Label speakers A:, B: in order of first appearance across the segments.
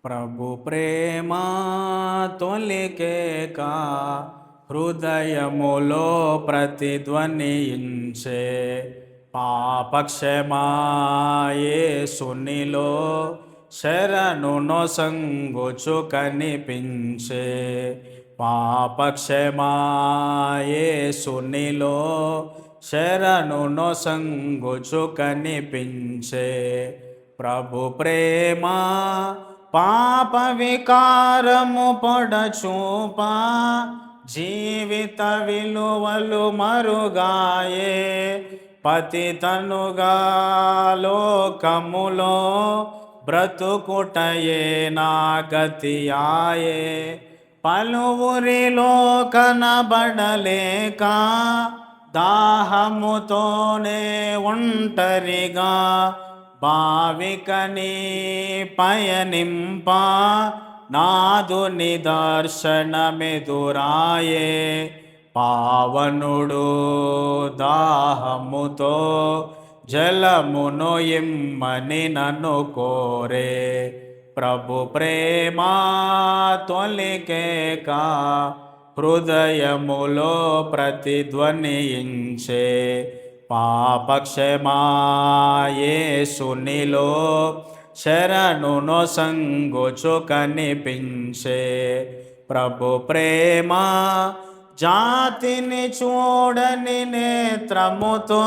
A: ప్రభు ప్రేమ తొలికేక హృదయములో ప్రతిధ్వనించే పాపక్షమాయేసునిలో శరణు నొసంగుచు కనిపించే పాపక్షమాయేసునిలో శరణు నొసంగుచు కనిపించే ప్రభు ప్రేమ పాప వికారము పొడచూపా జీవిత విలువలు మరుగాయే పతితనుగా లోకములో బ్రతుకుటయే నా గతియాయే పలువురిలో కనబడలేక దాహముతోనే ఒంటరిగా భావికని పయనింప నాదుని దర్శనమెదురాయే పావనుడు దాహముతో జలమును ఇమ్మని నన్ను కోరే ప్రభు ప్రేమ తొలికేక హృదయములో ప్రతిధ్వనించే పాపక్షమాయేసునిలో శరణు నొసంగుచు కనిపించే ప్రభు ప్రేమ జాతిని చూడని నేత్రముతో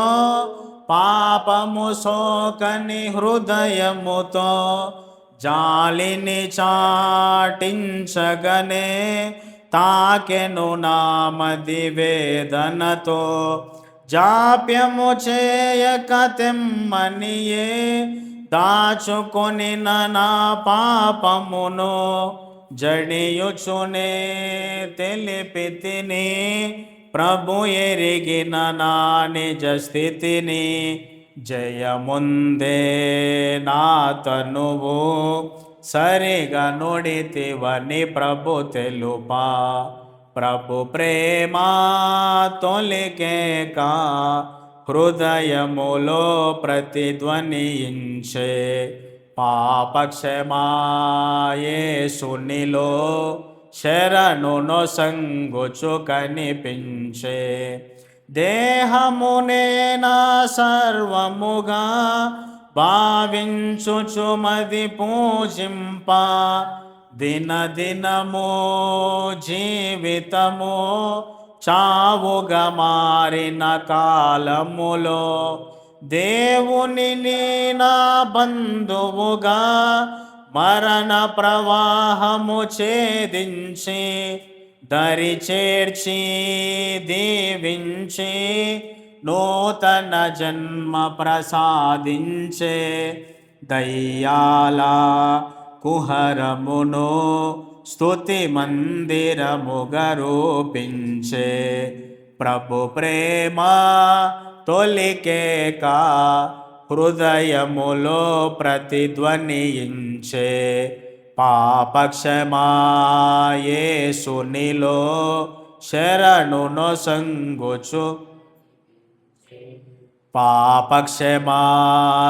A: పాపము సోకని హృదయముతో జాలిని చాటించగనే తాకెను నామది వేదనతో జాప్యము చేయక తెమ్మనియే దాచుకొని నా పాపమును జడియుచునే తెలిపితిని ప్రభు ఎరిగిన నా నిజ స్థితిని జయముందే నా తనువు సరిగా నుడితివని ప్రభు తెలుపా ప్రభు ప్రేమ తొలికేక హృదయములో ప్రతిధ్వనించే పాపక్షమాయేసునిలో శరణు నొసంగుచు కనిపించే దేహమునే నా సర్వముగా భావించుచు మది పూజింప దినదినము జీవితము చావుగా మారిన కాలములో దేవుని నా బంధువుగా మరణ ప్రవాహము ఛేదించి దరి చేర్చి దీవించి నూతన జన్మ ప్రసాదించే దయ్యాల కుహరమును స్తుతి మందిరముగా రూపించే ప్రభు ప్రేమ తొలికేక హృదయములో ప్రతిధ్వనించే పాపక్షమాయేసునిలో శరణు నొసంగుచు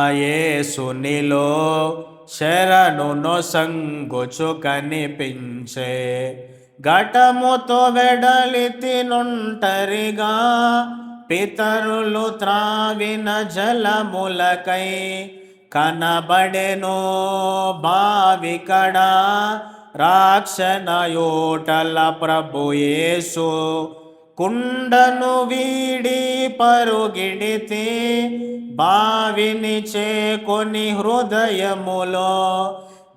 A: పాపక్షమాయేసునిలో శరణు నొసంగుచు కనిపించే ఘటముతో వెడలితి నుంటరిగా పితరులు త్రావిన జలములకై కనబడెను భావికడ రాక్షణయోటల ప్రభుయేసు కుండను వీడి పరుగిడితే బావిని చేకొని హృదయములో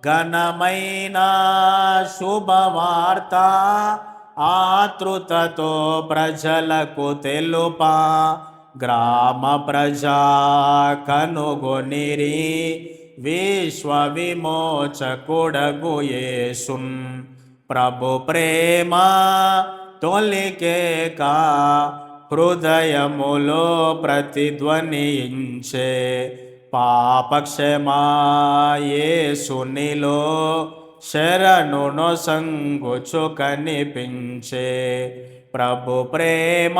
A: ఘనమైన శుభవార్త ఆతృతతో ప్రజలకు తెలుపా గ్రామ ప్రజా కనుగొనిరి విశ్వ విమోచకుడగు యేసున్ ప్రభు ప్రేమ తొలికేక హృదయములో ప్రతిధ్వనించే పాపక్షమాయేసునిలో శరణు నొసంగుచు కనిపించే ప్రభు ప్రేమ